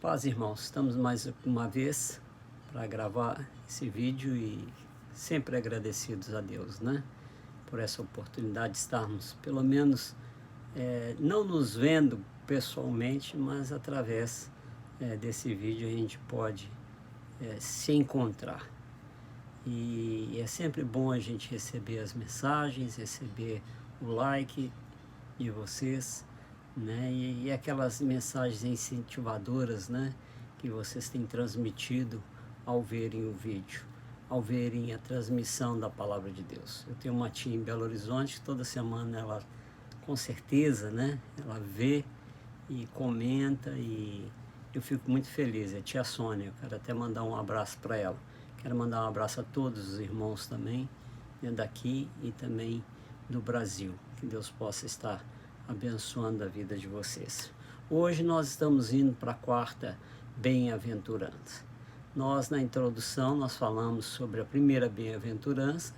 Paz, irmãos, estamos mais uma vez para gravar esse vídeo e sempre agradecidos a Deus, né? Por essa oportunidade de estarmos, pelo menos, não nos vendo pessoalmente, mas através desse vídeo a gente pode se encontrar. E é sempre bom a gente receber as mensagens, receber o like de vocês, né? E aquelas mensagens incentivadoras, né, que vocês têm transmitido ao verem o vídeo, ao verem a transmissão da Palavra de Deus. Eu tenho uma tia em Belo Horizonte, toda semana ela, com certeza, né, ela vê e comenta e eu fico muito feliz. É a tia Sônia, eu quero até mandar um abraço para ela. Quero mandar um abraço a todos os irmãos também, né, daqui e também do Brasil. Que Deus possa estar abençoando a vida de vocês. Hoje nós estamos indo para a quarta bem-aventurança. Nós, na introdução, nós falamos sobre a primeira bem-aventurança,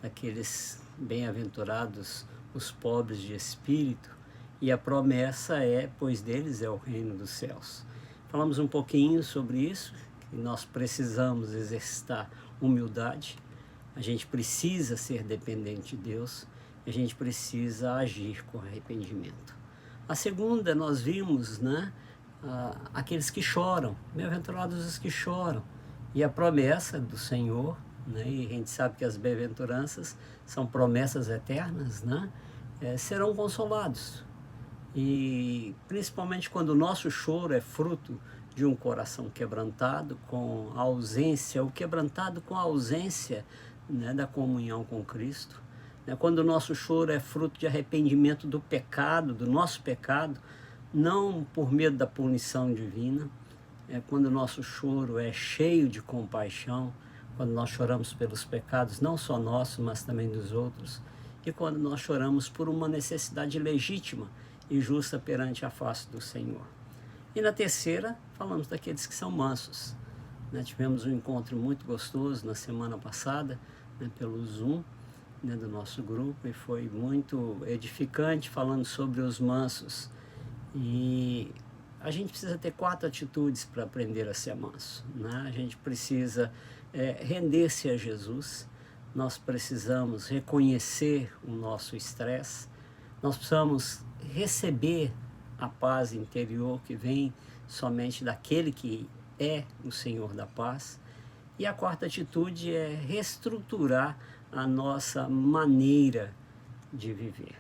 daqueles bem-aventurados os pobres de espírito, e a promessa é, pois deles é o reino dos céus. Falamos um pouquinho sobre isso, que nós precisamos exercitar humildade, a gente precisa ser dependente de Deus, a gente precisa agir com arrependimento. A segunda, nós vimos, né, aqueles que choram, bem-aventurados os que choram, e a promessa do Senhor, né, e a gente sabe que as bem-aventuranças são promessas eternas, né, serão consolados. E principalmente quando o nosso choro é fruto de um coração quebrantado, com a ausência, o quebrantado com a ausência, né, da comunhão com Cristo. Quando o nosso choro é fruto de arrependimento do pecado, do nosso pecado, não por medo da punição divina, quando o nosso choro é cheio de compaixão, quando nós choramos pelos pecados, não só nossos, mas também dos outros, e quando nós choramos por uma necessidade legítima e justa perante a face do Senhor. E na terceira, falamos daqueles que são mansos. Tivemos um encontro muito gostoso na semana passada, pelo Zoom, do nosso grupo, e foi muito edificante, falando sobre os mansos. E a gente precisa ter 4 atitudes para aprender a ser manso, né? A gente precisa render-se a Jesus, nós precisamos reconhecer o nosso estresse, nós precisamos receber a paz interior que vem somente daquele que é o Senhor da paz. E a 4ª atitude é reestruturar a nossa maneira de viver.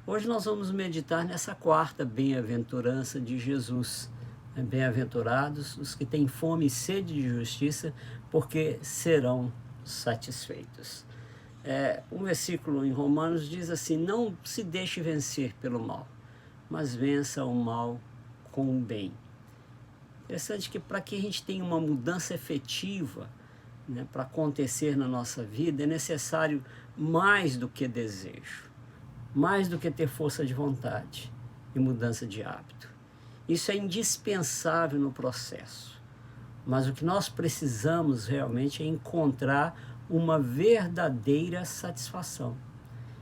Hoje nós vamos meditar nessa 4ª bem-aventurança de Jesus. Bem-aventurados os que têm fome e sede de justiça, porque serão satisfeitos. Um versículo em Romanos diz assim: não se deixe vencer pelo mal, mas vença o mal com o bem. Interessante que para que a gente tenha uma mudança efetiva, para acontecer na nossa vida, é necessário mais do que desejo, mais do que ter força de vontade e mudança de hábito. Isso é indispensável no processo, mas o que nós precisamos realmente é encontrar uma verdadeira satisfação.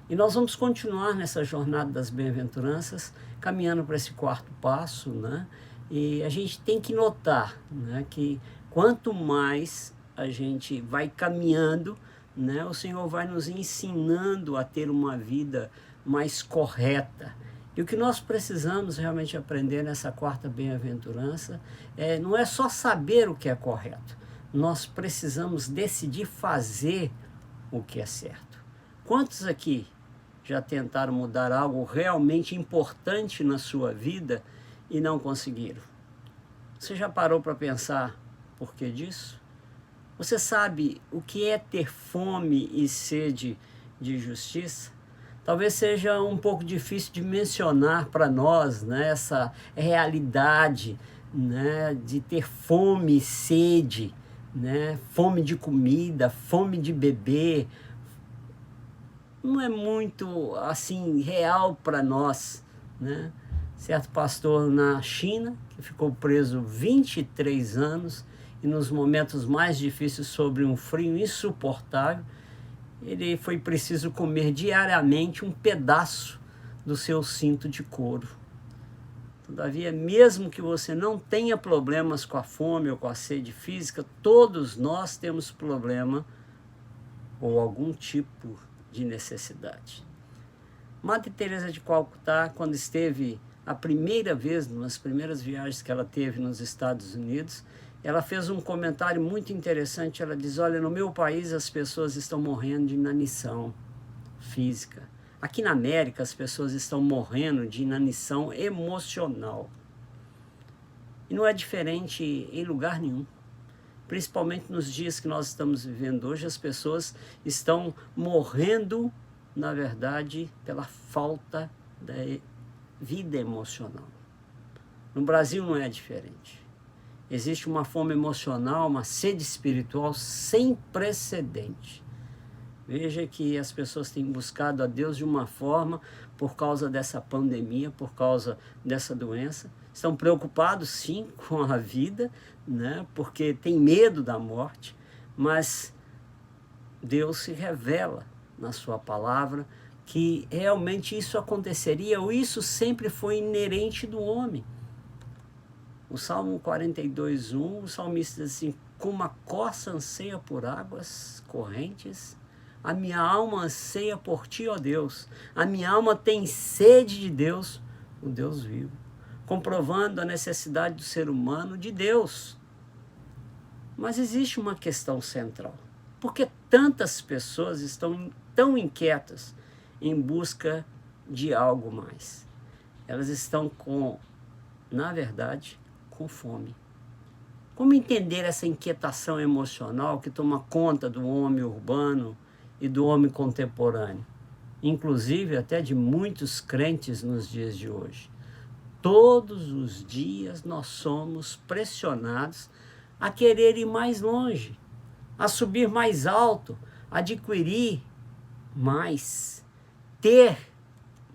E nós vamos continuar nessa jornada das bem-aventuranças, caminhando para esse 4º passo, né? E a gente tem que notar, né, que quanto mais a gente vai caminhando, né, o Senhor vai nos ensinando a ter uma vida mais correta. E o que nós precisamos realmente aprender nessa 4ª bem-aventurança não é só saber o que é correto, nós precisamos decidir fazer o que é certo. Quantos aqui já tentaram mudar algo realmente importante na sua vida e não conseguiram? Você já parou para pensar por que disso? Você sabe o que é ter fome e sede de justiça? Talvez seja um pouco difícil de mencionar para nós, né, essa realidade, né, de ter fome e sede, né, fome de comida, fome de beber. Não é muito assim real para nós, né? Certo pastor na China, que ficou preso 23 anos, e nos momentos mais difíceis, sobre um frio insuportável, ele foi preciso comer diariamente um pedaço do seu cinto de couro. Todavia, mesmo que você não tenha problemas com a fome ou com a sede física, todos nós temos problema ou algum tipo de necessidade. Madre Teresa de Calcutá, quando esteve a primeira vez, nas primeiras viagens que ela teve nos Estados Unidos, ela fez um comentário muito interessante. Ela diz: olha, no meu país as pessoas estão morrendo de inanição física. Aqui na América as pessoas estão morrendo de inanição emocional. E não é diferente em lugar nenhum. Principalmente nos dias que nós estamos vivendo hoje, as pessoas estão morrendo, na verdade, pela falta da vida emocional. No Brasil não é diferente. Existe uma fome emocional, uma sede espiritual sem precedente. Veja que as pessoas têm buscado a Deus de uma forma, por causa dessa pandemia, por causa dessa doença. Estão preocupados, sim, com a vida, né? Porque tem medo da morte, mas Deus se revela na sua palavra que realmente isso aconteceria, ou isso sempre foi inerente do homem. O Salmo 42:1, o salmista diz assim: como a corça anseia por águas correntes, a minha alma anseia por ti, ó Deus. A minha alma tem sede de Deus, o Deus vivo, comprovando a necessidade do ser humano de Deus. Mas existe uma questão central. Por que tantas pessoas estão tão inquietas em busca de algo mais? Elas estão na verdade, com fome. Como entender essa inquietação emocional que toma conta do homem urbano e do homem contemporâneo, inclusive até de muitos crentes nos dias de hoje? Todos os dias nós somos pressionados a querer ir mais longe, a subir mais alto, a adquirir mais, ter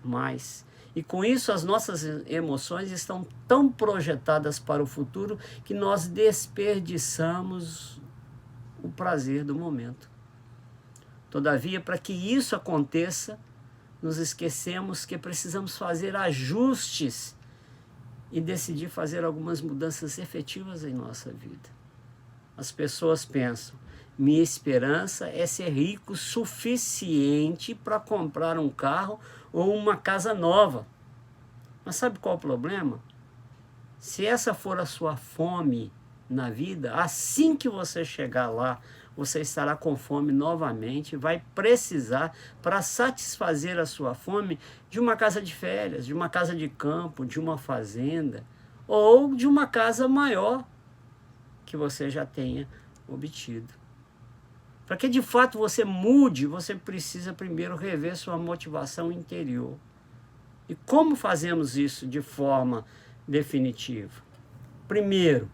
mais. E com isso as nossas emoções estão tão projetadas para o futuro que nós desperdiçamos o prazer do momento. Todavia, para que isso aconteça, nos esquecemos que precisamos fazer ajustes e decidir fazer algumas mudanças efetivas em nossa vida. As pessoas pensam: minha esperança é ser rico o suficiente para comprar um carro ou uma casa nova. Mas sabe qual é o problema? Se essa for a sua fome na vida, assim que você chegar lá, você estará com fome novamente, vai precisar, para satisfazer a sua fome, de uma casa de férias, de uma casa de campo, de uma fazenda, ou de uma casa maior que você já tenha obtido. Para que de fato você mude, você precisa primeiro rever sua motivação interior. E como fazemos isso de forma definitiva? Primeiro,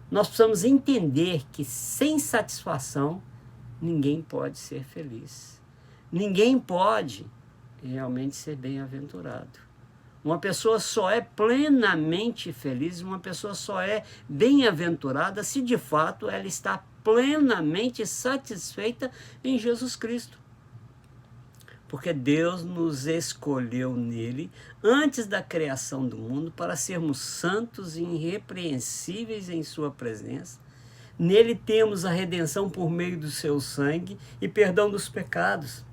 nós precisamos entender que sem satisfação ninguém pode ser feliz. Ninguém pode realmente ser bem-aventurado. Uma pessoa só é plenamente feliz, uma pessoa só é bem-aventurada se de fato ela está plenamente satisfeita em Jesus Cristo. Porque Deus nos escolheu nele antes da criação do mundo para sermos santos e irrepreensíveis em sua presença. Nele temos a redenção por meio do seu sangue e perdão dos pecados,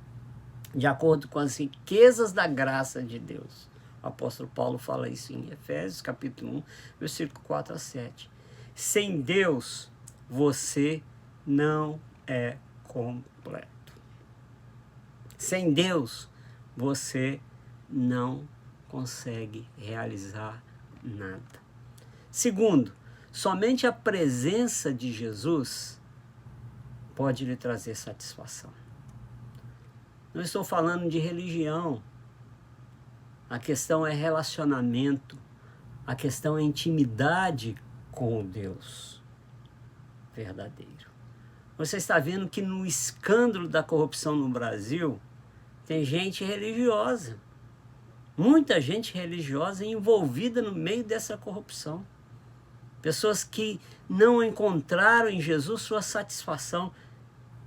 de acordo com as riquezas da graça de Deus. O apóstolo Paulo fala isso em Efésios, capítulo 1, versículo 4 a 7. Sem Deus, você não é completo. Sem Deus, você não consegue realizar nada. Segundo, somente a presença de Jesus pode lhe trazer satisfação. Não estou falando de religião. A questão é relacionamento. A questão é intimidade com o Deus verdadeiro. Você está vendo que no escândalo da corrupção no Brasil, tem gente religiosa, muita gente religiosa envolvida no meio dessa corrupção. Pessoas que não encontraram em Jesus sua satisfação.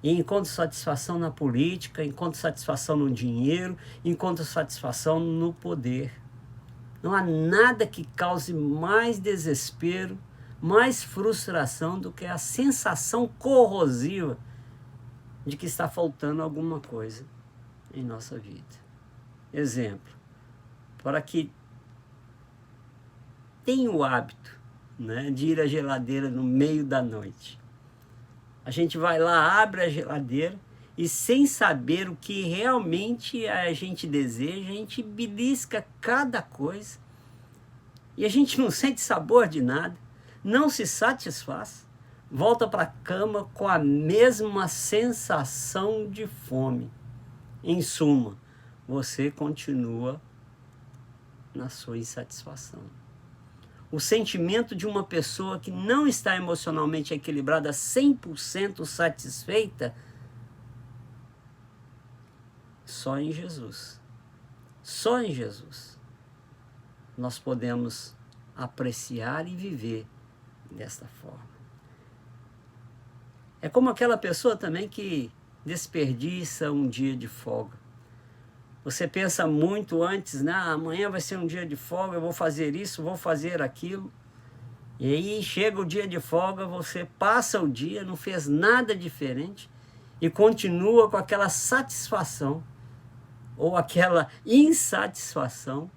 E encontram satisfação na política, encontram satisfação no dinheiro, encontram satisfação no poder. Não há nada que cause mais desespero, mais frustração do que a sensação corrosiva de que está faltando alguma coisa em nossa vida. Exemplo, para que tenha o hábito, né, de ir à geladeira no meio da noite. A gente vai lá, abre a geladeira e, sem saber o que realmente a gente deseja, a gente belisca cada coisa e a gente não sente sabor de nada, não se satisfaz, volta para a cama com a mesma sensação de fome. Em suma, você continua na sua insatisfação. O sentimento de uma pessoa que não está emocionalmente equilibrada, 100% satisfeita, só em Jesus. Só em Jesus nós podemos apreciar e viver desta forma. É como aquela pessoa também que desperdiça um dia de folga. Você pensa muito antes, né? Amanhã vai ser um dia de folga, eu vou fazer isso, vou fazer aquilo. E aí chega o dia de folga, você passa o dia, não fez nada diferente e continua com aquela satisfação ou aquela insatisfação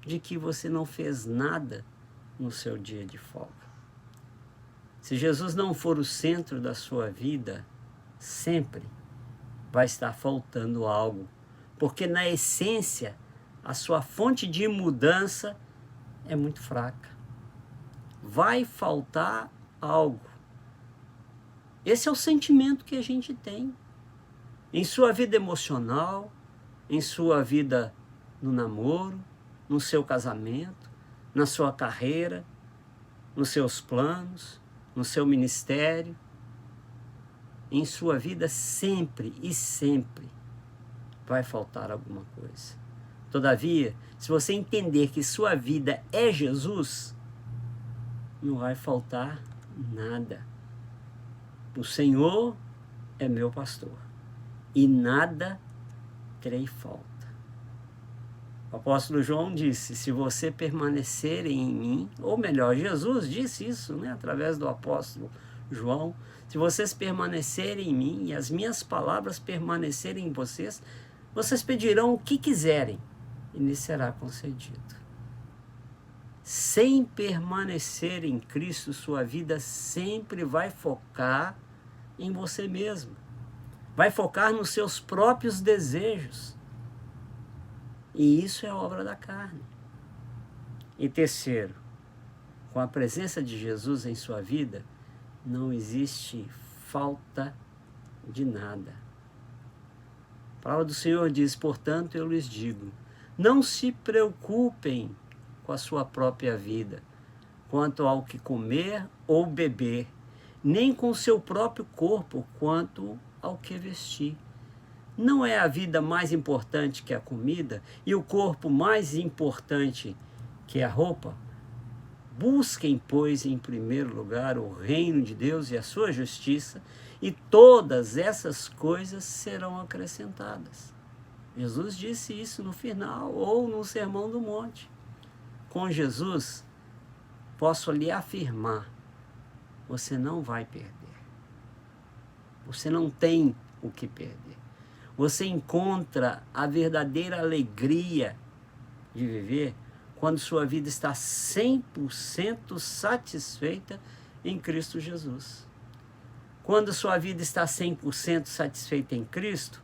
de que você não fez nada no seu dia de folga. Se Jesus não for o centro da sua vida, sempre vai estar faltando algo. Porque na essência, a sua fonte de mudança é muito fraca. Vai faltar algo. Esse é o sentimento que a gente tem. Em sua vida emocional, em sua vida no namoro, no seu casamento, na sua carreira, nos seus planos, no seu ministério. Em sua vida sempre e sempre vai faltar alguma coisa. Todavia, se você entender que sua vida é Jesus, não vai faltar nada. O Senhor é meu pastor e nada terei falta. O apóstolo João disse, se você permanecer em mim, ou melhor, Jesus disse isso, né, através do apóstolo João, se vocês permanecerem em mim e as minhas palavras permanecerem em vocês, vocês pedirão o que quiserem e lhes será concedido. Sem permanecer em Cristo, sua vida sempre vai focar em você mesmo. Vai focar nos seus próprios desejos. E isso é obra da carne. E terceiro, com a presença de Jesus em sua vida, não existe falta de nada. A palavra do Senhor diz, portanto, eu lhes digo, não se preocupem com a sua própria vida, quanto ao que comer ou beber, nem com o seu próprio corpo, quanto ao que vestir. Não é a vida mais importante que a comida e o corpo mais importante que a roupa? Busquem, pois, em primeiro lugar o reino de Deus e a sua justiça, e todas essas coisas serão acrescentadas. Jesus disse isso no final ou no Sermão do Monte. Com Jesus, posso lhe afirmar, você não vai perder. Você não tem o que perder. Você encontra a verdadeira alegria de viver quando sua vida está 100% satisfeita em Cristo Jesus. Quando sua vida está 100% satisfeita em Cristo,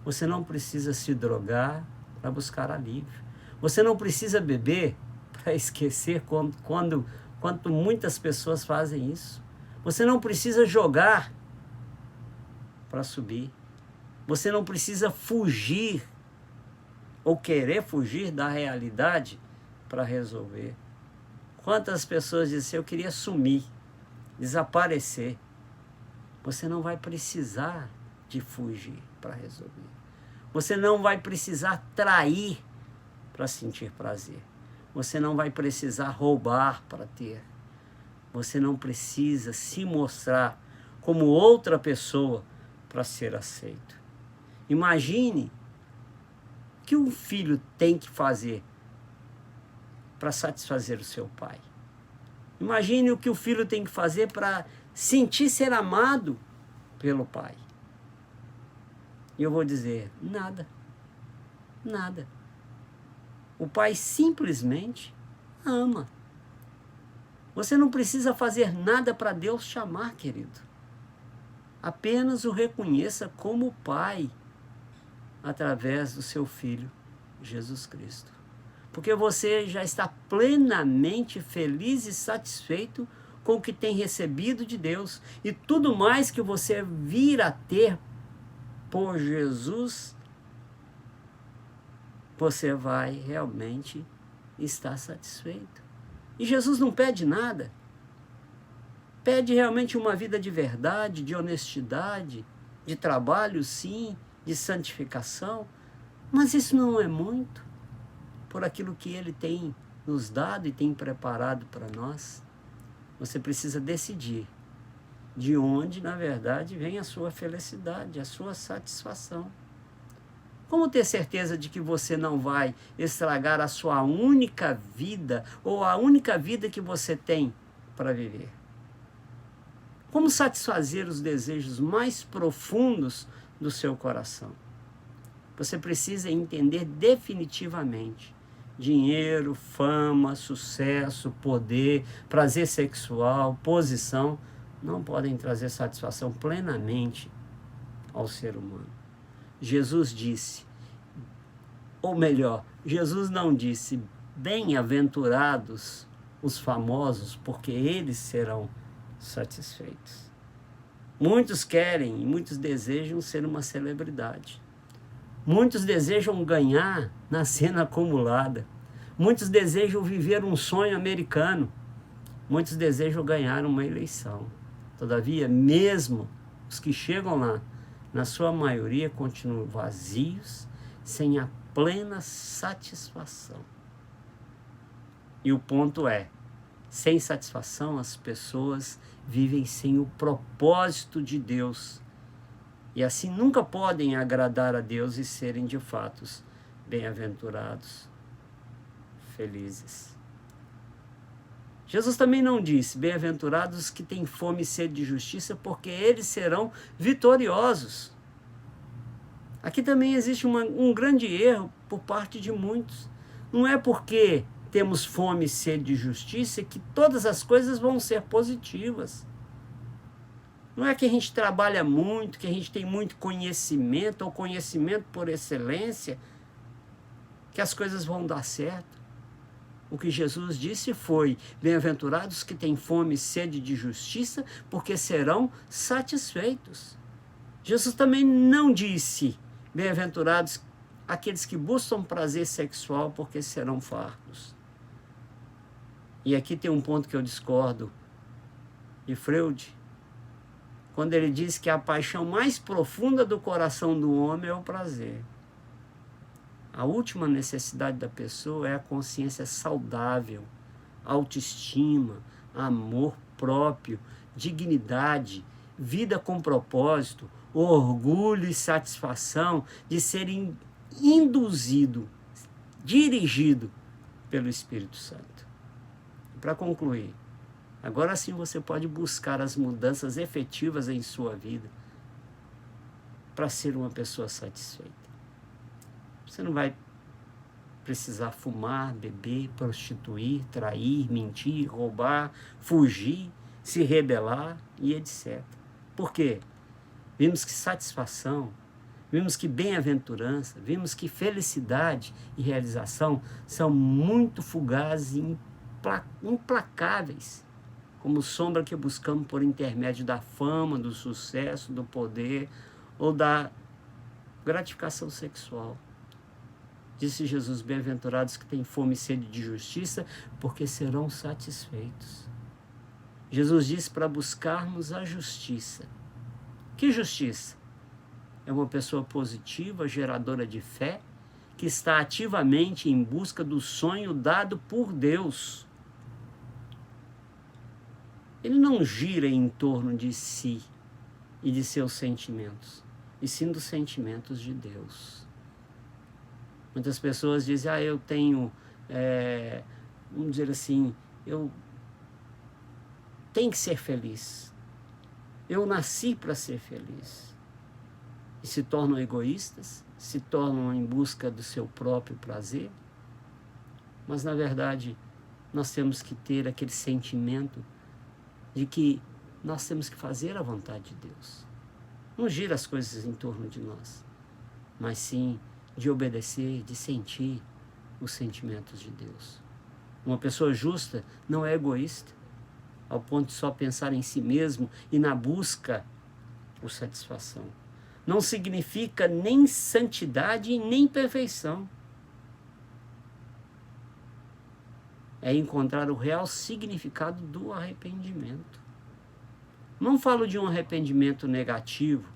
você não precisa se drogar para buscar alívio. Você não precisa beber para esquecer quanto muitas pessoas fazem isso. Você não precisa jogar para subir. Você não precisa fugir ou querer fugir da realidade para resolver. Quantas pessoas dizem assim, eu queria sumir, desaparecer. Você não vai precisar de fugir para resolver. Você não vai precisar trair para sentir prazer. Você não vai precisar roubar para ter. Você não precisa se mostrar como outra pessoa para ser aceito. Imagine o que um filho tem que fazer para satisfazer o seu pai. Imagine o que o filho tem que fazer para sentir ser amado pelo pai. E eu vou dizer, nada. Nada. O pai simplesmente ama. Você não precisa fazer nada para Deus te amar, querido. Apenas o reconheça como pai através do seu Filho, Jesus Cristo. Porque você já está plenamente feliz e satisfeito com o que tem recebido de Deus. E tudo mais que você vir a ter por Jesus, você vai realmente estar satisfeito. E Jesus não pede nada. Pede realmente uma vida de verdade, de honestidade, de trabalho, sim, de santificação. Mas isso não é muito por aquilo que Ele tem nos dado e tem preparado para nós. Você precisa decidir de onde, na verdade, vem a sua felicidade, a sua satisfação. Como ter certeza de que você não vai estragar a sua única vida ou a única vida que você tem para viver? Como satisfazer os desejos mais profundos do seu coração? Você precisa entender definitivamente: dinheiro, fama, sucesso, poder, prazer sexual, posição não podem trazer satisfação plenamente ao ser humano. Jesus disse, ou melhor, Jesus não disse, bem-aventurados os famosos, porque eles serão satisfeitos. Muitos querem e muitos desejam ser uma celebridade. Muitos desejam ganhar na cena acumulada. Muitos desejam viver um sonho americano. Muitos desejam ganhar uma eleição. Todavia, mesmo os que chegam lá, na sua maioria, continuam vazios, sem a plena satisfação. E o ponto é, sem satisfação, as pessoas vivem sem o propósito de Deus. E assim nunca podem agradar a Deus e serem de fato bem-aventurados, felizes. Jesus também não disse, bem-aventurados os que têm fome e sede de justiça, porque eles serão vitoriosos. Aqui também existe um grande erro por parte de muitos. Não é porque temos fome e sede de justiça que todas as coisas vão ser positivas. Não é que a gente trabalha muito, que a gente tem muito conhecimento, ou conhecimento por excelência, que as coisas vão dar certo. O que Jesus disse foi, bem-aventurados que têm fome e sede de justiça, porque serão satisfeitos. Jesus também não disse, bem-aventurados aqueles que buscam prazer sexual, porque serão fartos. E aqui tem um ponto que eu discordo de Freud, quando ele diz que a paixão mais profunda do coração do homem é o prazer. A última necessidade da pessoa é a consciência saudável, autoestima, amor próprio, dignidade, vida com propósito, orgulho e satisfação de ser induzido, dirigido pelo Espírito Santo. Para concluir, agora sim você pode buscar as mudanças efetivas em sua vida para ser uma pessoa satisfeita. Você não vai precisar fumar, beber, prostituir, trair, mentir, roubar, fugir, se rebelar e etc. Por quê? Vimos que satisfação, vimos que bem-aventurança, vimos que felicidade e realização são muito fugazes e implacáveis, como sombra que buscamos por intermédio da fama, do sucesso, do poder ou da gratificação sexual. Disse Jesus, bem-aventurados que têm fome e sede de justiça, porque serão satisfeitos. Jesus disse para buscarmos a justiça. Que justiça? É uma pessoa positiva, geradora de fé, que está ativamente em busca do sonho dado por Deus. Ele não gira em torno de si e de seus sentimentos, e sim dos sentimentos de Deus. Muitas pessoas dizem, eu tenho vamos dizer assim, eu tenho que ser feliz. Eu nasci para ser feliz. E se tornam egoístas, se tornam em busca do seu próprio prazer. Mas, na verdade, nós temos que ter aquele sentimento de que nós temos que fazer a vontade de Deus. Não gira as coisas em torno de nós, mas sim de obedecer, de sentir os sentimentos de Deus. Uma pessoa justa não é egoísta, ao ponto de só pensar em si mesmo e na busca por satisfação. Não significa nem santidade e nem perfeição. É encontrar o real significado do arrependimento. Não falo de um arrependimento negativo.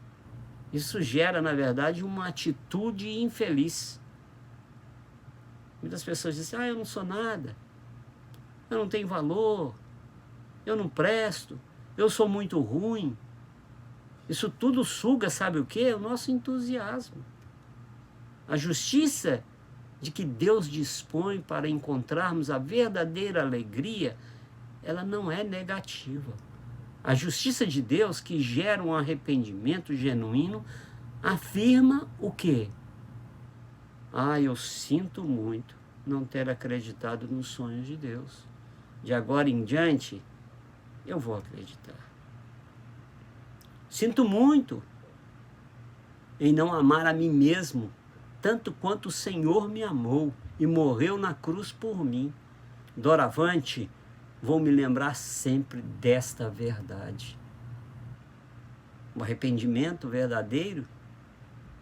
Isso gera, na verdade, uma atitude infeliz. Muitas pessoas dizem, eu não sou nada, eu não tenho valor, eu não presto, eu sou muito ruim. Isso tudo suga, sabe o quê? O nosso entusiasmo. A justiça de que Deus dispõe para encontrarmos a verdadeira alegria, ela não é negativa. A justiça de Deus, que gera um arrependimento genuíno, afirma o quê? Eu sinto muito não ter acreditado nos sonhos de Deus. De agora em diante, eu vou acreditar. Sinto muito em não amar a mim mesmo, tanto quanto o Senhor me amou e morreu na cruz por mim. Doravante, vou me lembrar sempre desta verdade. O arrependimento verdadeiro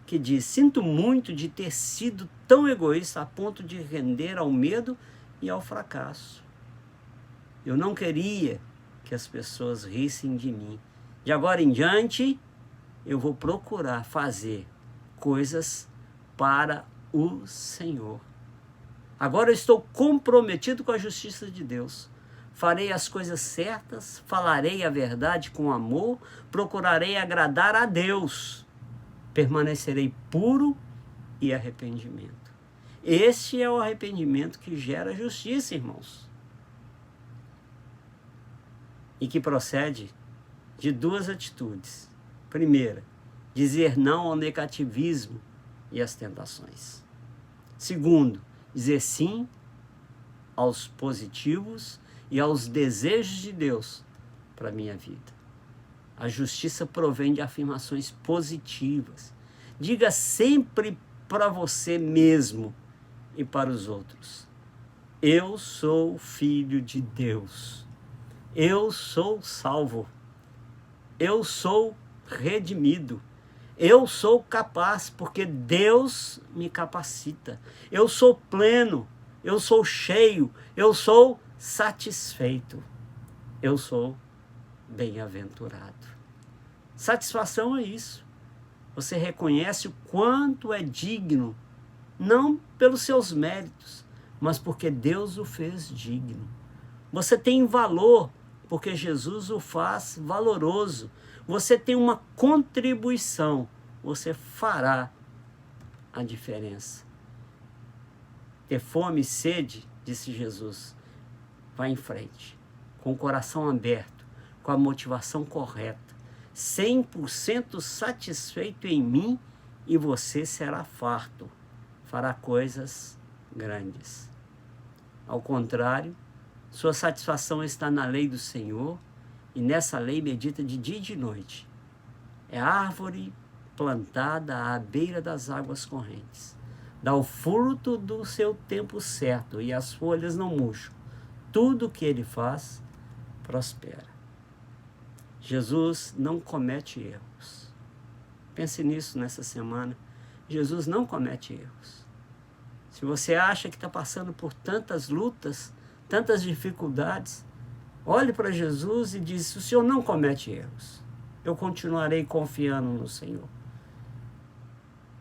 que diz, sinto muito de ter sido tão egoísta a ponto de render ao medo e ao fracasso. Eu não queria que as pessoas rissem de mim. De agora em diante, eu vou procurar fazer coisas para o Senhor. Agora eu estou comprometido com a justiça de Deus. Farei as coisas certas, falarei a verdade com amor, procurarei agradar a Deus. Permanecerei puro e arrependimento. Este é o arrependimento que gera justiça, irmãos. E que procede de duas atitudes. Primeira, dizer não ao negativismo e às tentações. Segundo, dizer sim aos positivos e aos desejos de Deus para a minha vida. A justiça provém de afirmações positivas. Diga sempre para você mesmo e para os outros: eu sou filho de Deus. Eu sou salvo. Eu sou redimido. Eu sou capaz, porque Deus me capacita. Eu sou pleno. Eu sou cheio. Eu sou satisfeito. Eu sou bem-aventurado. Satisfação é isso. Você reconhece o quanto é digno, não pelos seus méritos, mas porque Deus o fez digno. Você tem valor, porque Jesus o faz valoroso. Você tem uma contribuição, você fará a diferença. Ter fome e sede, disse Jesus, vá em frente, com o coração aberto, com a motivação correta, 100% satisfeito em mim, e você será farto, fará coisas grandes. Ao contrário, sua satisfação está na lei do Senhor, e nessa lei medita de dia e de noite. É árvore plantada à beira das águas correntes. Dá o fruto do seu tempo certo, e as folhas não murcham. Tudo o que ele faz, prospera. Jesus não comete erros. Pense nisso nessa semana. Jesus não comete erros. Se você acha que está passando por tantas lutas, tantas dificuldades, olhe para Jesus e diz: o Senhor não comete erros. Eu continuarei confiando no Senhor.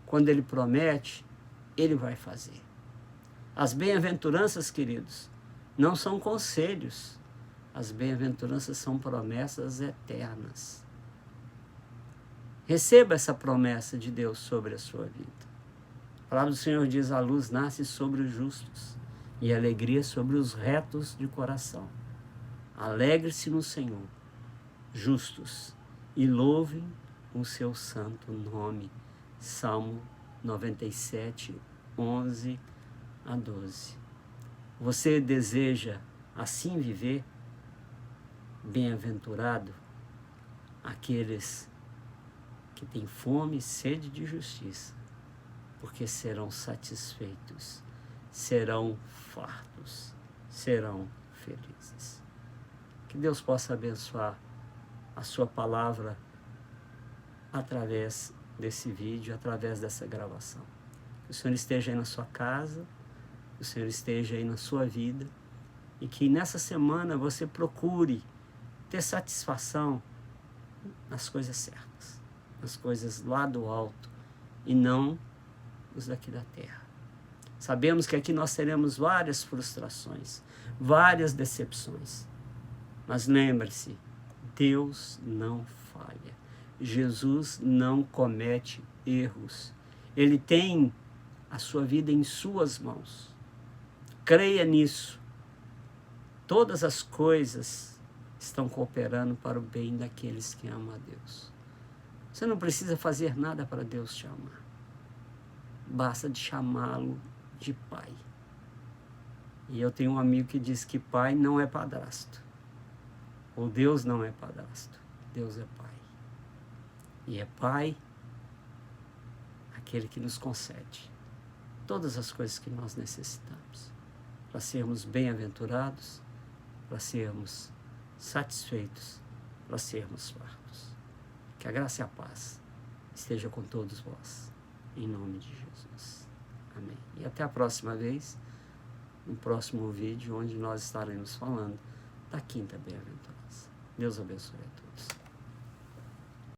Quando Ele promete, Ele vai fazer. As bem-aventuranças, queridos, não são conselhos. As bem-aventuranças são promessas eternas. Receba essa promessa de Deus sobre a sua vida. A palavra do Senhor diz: a luz nasce sobre os justos e alegria sobre os retos de coração. Alegre-se no Senhor, justos, e louvem o seu santo nome. Salmo 97, 11 a 12. Você deseja assim viver? Bem-aventurado aqueles que têm fome e sede de justiça, porque serão satisfeitos, serão fartos, serão felizes. Que Deus possa abençoar a sua palavra através desse vídeo, através dessa gravação. Que o Senhor esteja aí na sua casa, que o Senhor esteja aí na sua vida, e que nessa semana você procure ter satisfação nas coisas certas, nas coisas lá do alto, e não os daqui da terra. Sabemos que aqui nós teremos várias frustrações, várias decepções, mas lembre-se, Deus não falha, Jesus não comete erros, Ele tem a sua vida em suas mãos. Creia nisso. Todas as coisas estão cooperando para o bem daqueles que amam a Deus. Você não precisa fazer nada para Deus te amar. Basta de chamá-lo de pai. E eu tenho um amigo que diz que pai não é padrasto. Ou Deus não é padrasto. Deus é pai. E é pai aquele que nos concede todas as coisas que nós necessitamos para sermos bem-aventurados, para sermos satisfeitos, para sermos fartos. Que a graça e a paz esteja com todos vós, em nome de Jesus. Amém. E até a próxima vez, no próximo vídeo, onde nós estaremos falando da quinta bem-aventurança. Deus abençoe a todos.